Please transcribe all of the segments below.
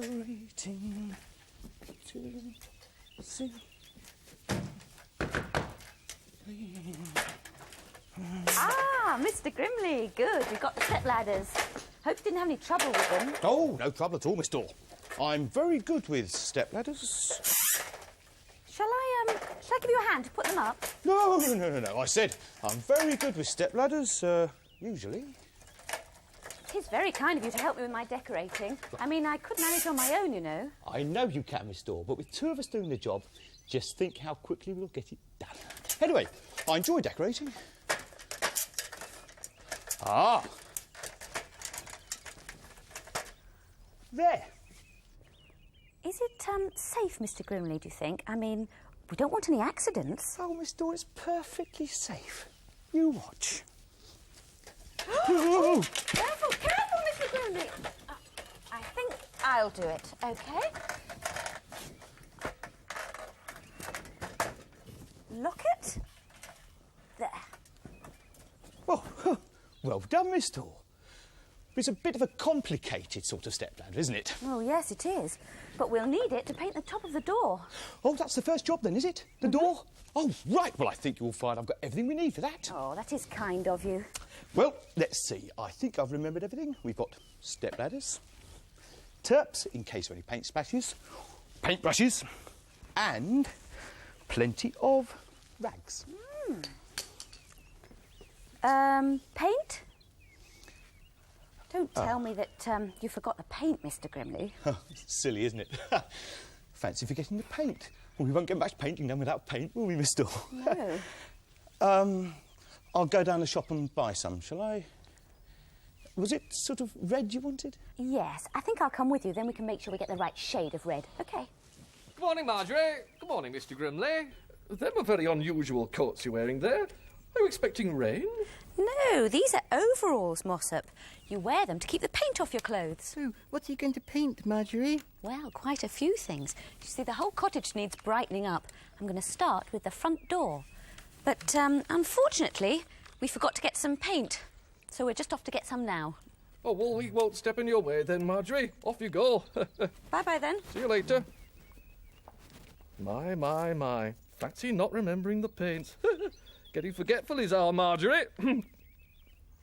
decorating to see. Ah, Mr. Grimley, good. We've got the step ladders. Hope you didn't have any trouble with them. Oh, no trouble at all, Miss Dorr. I'm very good with step ladders. Shall I give you a hand to put them up? No. I said I'm very good with step ladders, usually. It is very kind of you to help me with my decorating. I mean, I could manage on my own, you know. I know you can, Miss Dorr, but with two of us doing the job, just think how quickly we'll get it done. Anyway, I enjoy decorating. Ah! There. Is it safe, Mr. Grimley, do you think? I mean, we don't want any accidents. Oh, Miss Dorr, it's perfectly safe. You watch. Oh, careful, Mr. Grimley. I think I'll do it, OK? Lock it. There. Oh, well done, Miss Dorr. It's a bit of a complicated sort of step ladder, isn't it? Oh, yes, it is. But we'll need it to paint the top of the door. Oh, that's the first job then, is it? The door? Oh, right. Well, I think you'll find I've got everything we need for that. Oh, that is kind of you. Well, let's see. I think I've remembered everything. We've got step ladders, terps in case of any paint splashes, paintbrushes, and plenty of rags. Paint? Don't tell me that you forgot the paint, Mr. Grimley. Silly, isn't it? Fancy forgetting the paint. Well, we won't get much painting done without paint, will we, Miss Dorr? No. I'll go down the shop and buy some, shall I? Was it sort of red you wanted? Yes, I think I'll come with you, then we can make sure we get the right shade of red. OK. Good morning, Marjorie. Good morning, Mr. Grimley. Them are very unusual coats you're wearing there. Are you expecting rain? No, these are overalls, Mossop. You wear them to keep the paint off your clothes. So, what are you going to paint, Marjorie? Well, quite a few things. You see, the whole cottage needs brightening up. I'm going to start with the front door. But, unfortunately, we forgot to get some paint. So we're just off to get some now. Oh, well, we won't step in your way then, Marjorie. Off you go. Bye-bye, then. See you later. My. Fancy not remembering the paint. Getting forgetful is our Marjorie.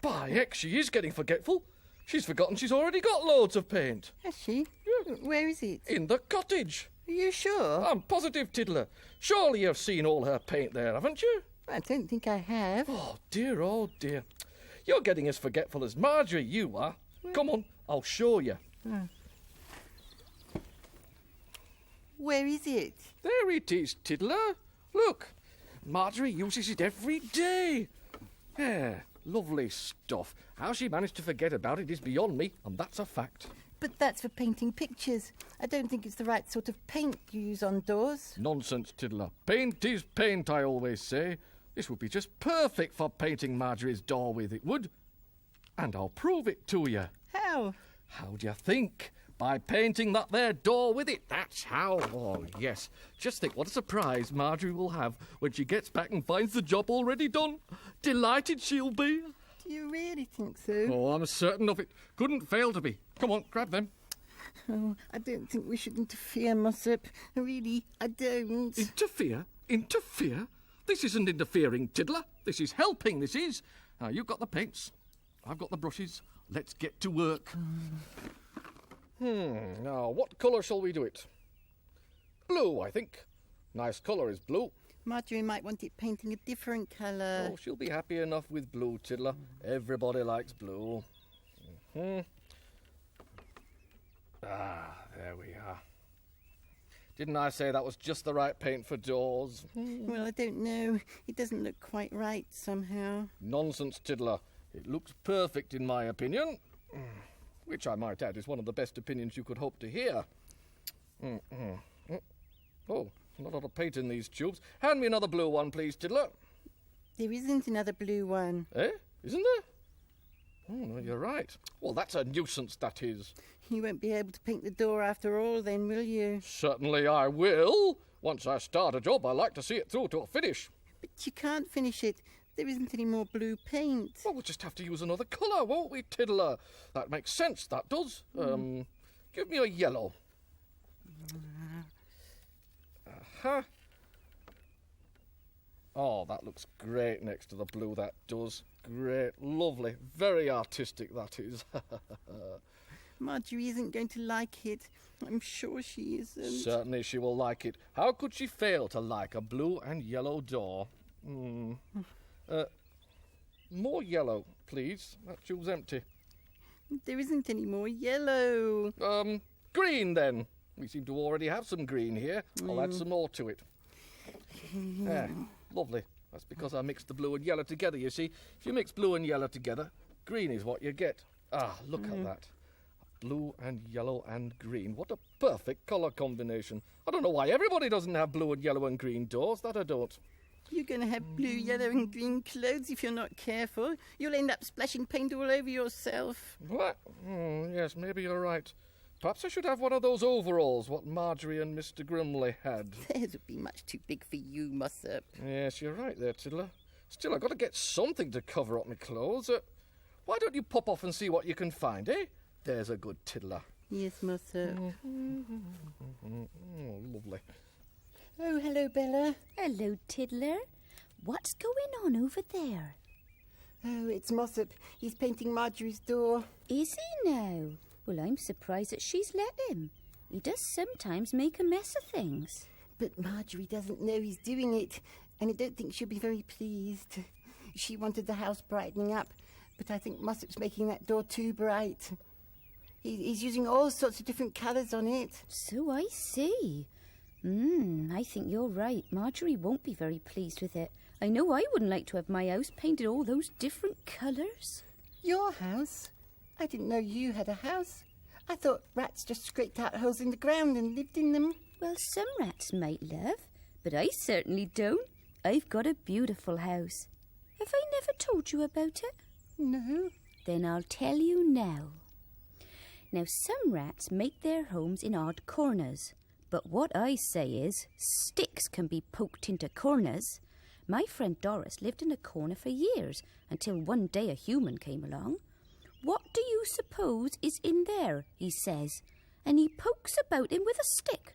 By heck, she is getting forgetful. She's forgotten she's already got loads of paint. Has she? Yeah. Where is it? In the cottage. Are you sure? I'm positive, Tiddler. Surely you've seen all her paint there, haven't you? I don't think I have. Oh, dear. You're getting as forgetful as Marjorie, you are. Come on, I'll show you. Where is it? There it is, Tiddler. Look, Marjorie uses it every day. Yeah, lovely stuff. How she managed to forget about it is beyond me, and that's a fact. But that's for painting pictures. I don't think it's the right sort of paint you use on doors. Nonsense, Tiddler. Paint is paint, I always say. This would be just perfect for painting Marjorie's door with, it would. And I'll prove it to you. How? How do you think? By painting that there door with it, that's how. Oh, yes. Just think what a surprise Marjorie will have when she gets back and finds the job already done. Delighted she'll be. Do you really think so? Oh, I'm certain of it. Couldn't fail to be. Come on, grab them. Oh, I don't think we should interfere, Mossop. Really, I don't. Interfere? Interfere? This isn't interfering, Tiddler. This is helping, this is. Now, you've got the paints. I've got the brushes. Let's get to work. Now, what colour shall we do it? Blue, I think. Nice colour is blue. Marjorie might want it painting a different colour. Oh, she'll be happy enough with blue, Tiddler. Everybody likes blue. There we are. Didn't I say that was just the right paint for doors? Well, I don't know. It doesn't look quite right somehow. Nonsense, Tiddler. It looks perfect in my opinion. Which I might add is one of the best opinions you could hope to hear. Oh, not a lot of paint in these tubes. Hand me another blue one, please, Tiddler. There isn't another blue one. Eh? Isn't there? Oh, no, you're right. Well, that's a nuisance, that is. You won't be able to paint the door after all then, will you? Certainly I will. Once I start a job, I like to see it through to a finish. But you can't finish it. There isn't any more blue paint. Well, we'll just have to use another colour, won't we, Tiddler? That makes sense, that does. Give me a yellow. huh? Oh, that looks great next to the blue, that does. Great, lovely, very artistic, that is. Marjorie isn't going to like it. I'm sure she isn't. Certainly she will like it. How could she fail to like a blue and yellow door? More yellow, please. That tube's empty. There isn't any more yellow. Green, then. We seem to already have some green here. I'll add some more to it. There, lovely. That's because I mixed the blue and yellow together, you see. If you mix blue and yellow together, green is what you get. Ah, look at that. Blue and yellow and green. What a perfect colour combination. I don't know why everybody doesn't have blue and yellow and green doors. That I don't. You're going to have blue, yellow and green clothes if you're not careful. You'll end up splashing paint all over yourself. What? Yes, maybe you're right. Perhaps I should have one of those overalls, what Marjorie and Mr. Grimley had. Theirs would be much too big for you, Mossop. Yes, you're right there, Tiddler. Still, I've got to get something to cover up my clothes. Why don't you pop off and see what you can find, eh? There's a good Tiddler. Yes, Mossop. Oh, lovely. Oh, hello, Bella. Hello, Tiddler. What's going on over there? Oh, it's Mossop. He's painting Marjorie's door. Is he now? Well, I'm surprised that she's let him. He does sometimes make a mess of things. But Marjorie doesn't know he's doing it, and I don't think she'll be very pleased. She wanted the house brightening up, but I think Mossop's making that door too bright. He's using all sorts of different colours on it. So I see. I think you're right. Marjorie won't be very pleased with it. I know I wouldn't like to have my house painted all those different colours. Your house? I didn't know you had a house. I thought rats just scraped out holes in the ground and lived in them. Well, some rats might, love, but I certainly don't. I've got a beautiful house. Have I never told you about it? No. Then I'll tell you now. Now, some rats make their homes in odd corners, but what I say is sticks can be poked into corners. My friend Doris lived in a corner for years until one day a human came along. What do you suppose is in there, he says, and he pokes about him with a stick.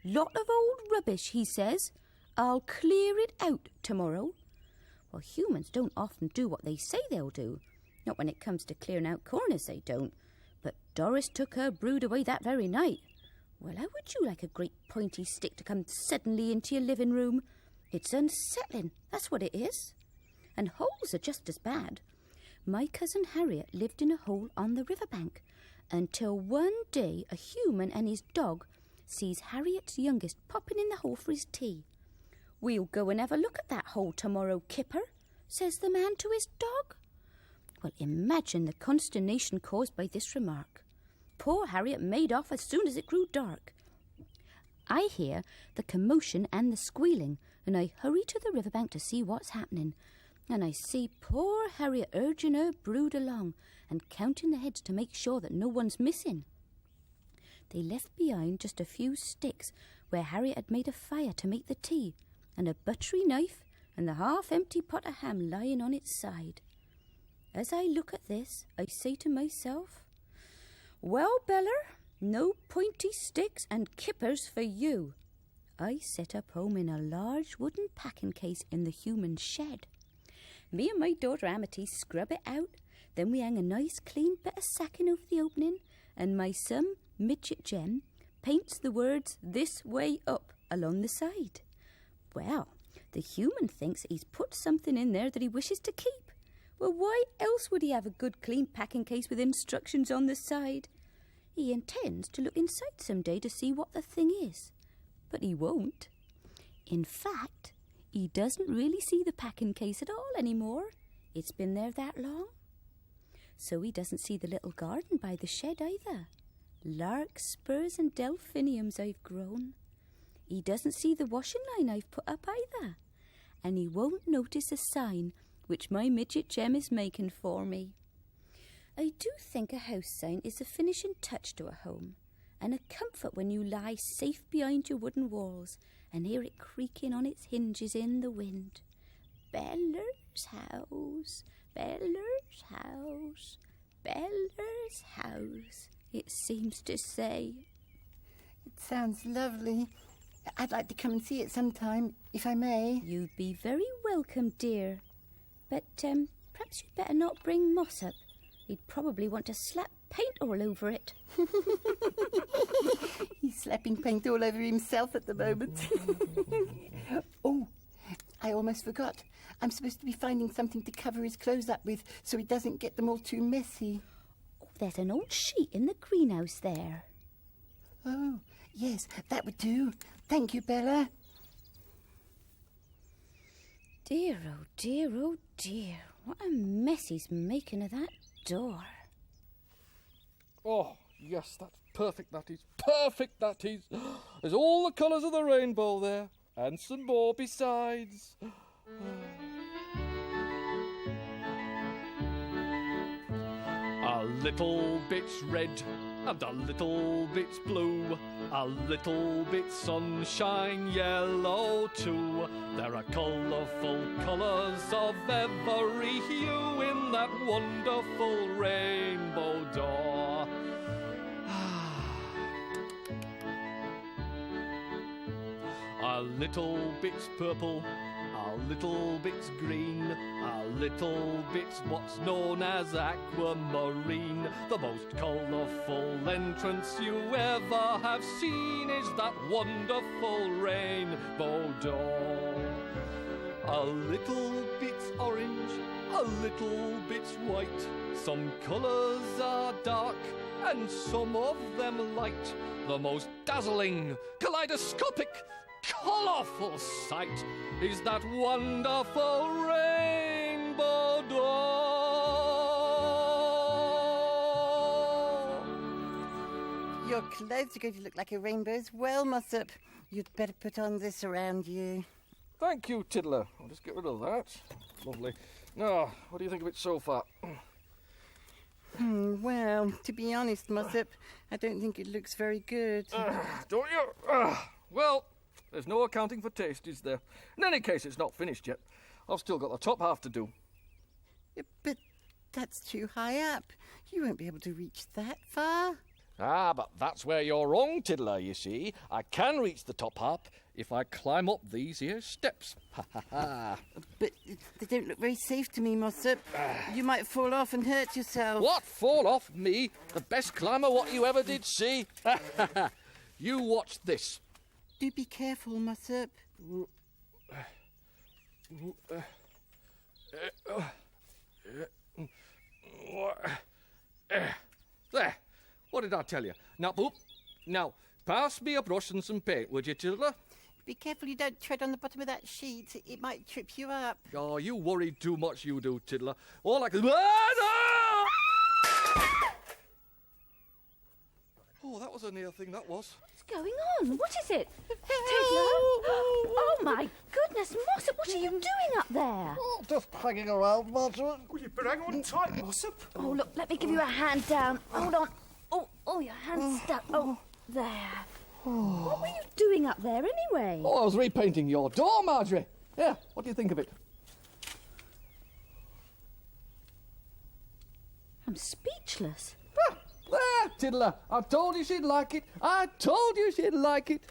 Lot of old rubbish, he says. I'll clear it out tomorrow. Well, humans don't often do what they say they'll do. Not when it comes to clearing out corners, they don't. But Doris took her brood away that very night. Well, how would you like a great pointy stick to come suddenly into your living room? It's unsettling, that's what it is. And holes are just as bad. My cousin Harriet lived in a hole on the riverbank until one day a human and his dog sees Harriet's youngest popping in the hole for his tea. We'll go and have a look at that hole tomorrow, Kipper, says the man to his dog. Well, imagine the consternation caused by this remark. Poor Harriet made off as soon as it grew dark. I hear the commotion and the squealing, and I hurry to the riverbank to see what's happening. And I see poor Harriet urging her brood along and counting the heads to make sure that no one's missing. They left behind just a few sticks where Harriet had made a fire to make the tea, and a buttery knife and the half-empty pot of ham lying on its side. As I look at this, I say to myself, well, Bella, no pointy sticks and kippers for you. I set up home in a large wooden packing case in the human shed. Me and my daughter Amity scrub it out, then we hang a nice clean bit of sacking over the opening, and my son, Midget Jem, paints the words "This Way Up" along the side. Well, the human thinks he's put something in there that he wishes to keep. Well, why else would he have a good clean packing case with instructions on the side? He intends to look inside some day to see what the thing is, but he won't. In fact, he doesn't really see the packing case at all anymore. It's been there that long. So he doesn't see the little garden by the shed either. Larkspurs and delphiniums I've grown. He doesn't see the washing line I've put up either. And he won't notice a sign which my midget Jem is making for me. I do think a house sign is a finishing touch to a home, and a comfort when you lie safe behind your wooden walls and hear it creaking on its hinges in the wind. Bella's house, Bella's house, Bella's house, it seems to say. It sounds lovely. I'd like to come and see it sometime, if I may. You'd be very welcome, dear. But perhaps you'd better not bring Mossop. He'd probably want to slap paint all over it. He's slapping paint all over himself at the moment. Oh, I almost forgot. I'm supposed to be finding something to cover his clothes up with so he doesn't get them all too messy. Oh, there's an old sheet in the greenhouse there. Oh, yes, that would do. Thank you, Bella. Dear, oh dear, oh dear. What a mess he's making of that door. Oh, yes, that's perfect, that is. Perfect, that is. There's all the colours of the rainbow there, and some more besides. A little bit's red, and a little bit's blue, a little bit sunshine yellow too. There are colourful colours of every hue in that wonderful rainbow door. A little bit's purple, a little bit's green, a little bit's what's known as aquamarine. The most colourful entrance you ever have seen is that wonderful rainbow door. A little bit's orange, a little bit's white. Some colours are dark and some of them light. The most dazzling, kaleidoscopic, colourful sight is that wonderful rainbow door. Your clothes are going to look like a rainbow as well, Mossop. You'd better put on this around you. Thank you, Tiddler. I'll just get rid of that. Lovely. Now, what do you think of it so far? Well, to be honest, Mossop, I don't think it looks very good. Don't you? Well, there's no accounting for taste, is there? In any case, it's not finished yet. I've still got the top half to do. But that's too high up. You won't be able to reach that far. Ah, but that's where you're wrong, Tiddler, you see. I can reach the top half if I climb up these here steps. Ha ha ha. But they don't look very safe to me, Mossop. You might fall off and hurt yourself. What? Fall off? Me? The best climber what you ever did see? Ha ha ha. You watch this. Do be careful, Mossop. There. What did I tell you? Now, boop. Now, pass me a brush and some paint, would you, Tiddler? Be careful you don't tread on the bottom of that sheet. It might trip you up. Oh, you worry too much, you do, Tiddler. All I can... Ah, no! Oh, that was a near thing, that was. What's going on? What is it? Tiddler? Oh, my goodness, Mossop, what are you doing up there? Oh, just hanging around, Marjorie. Will you better hang on tight, Mossop? Oh, look, let me give you a hand down. Hold on. Oh, your hand's stuck. Oh, there. What were you doing up there anyway? Oh, I was repainting your door, Marjorie. Yeah, what do you think of it? I'm speechless. Ah, there, Tiddler. I told you she'd like it. I told you she'd like it.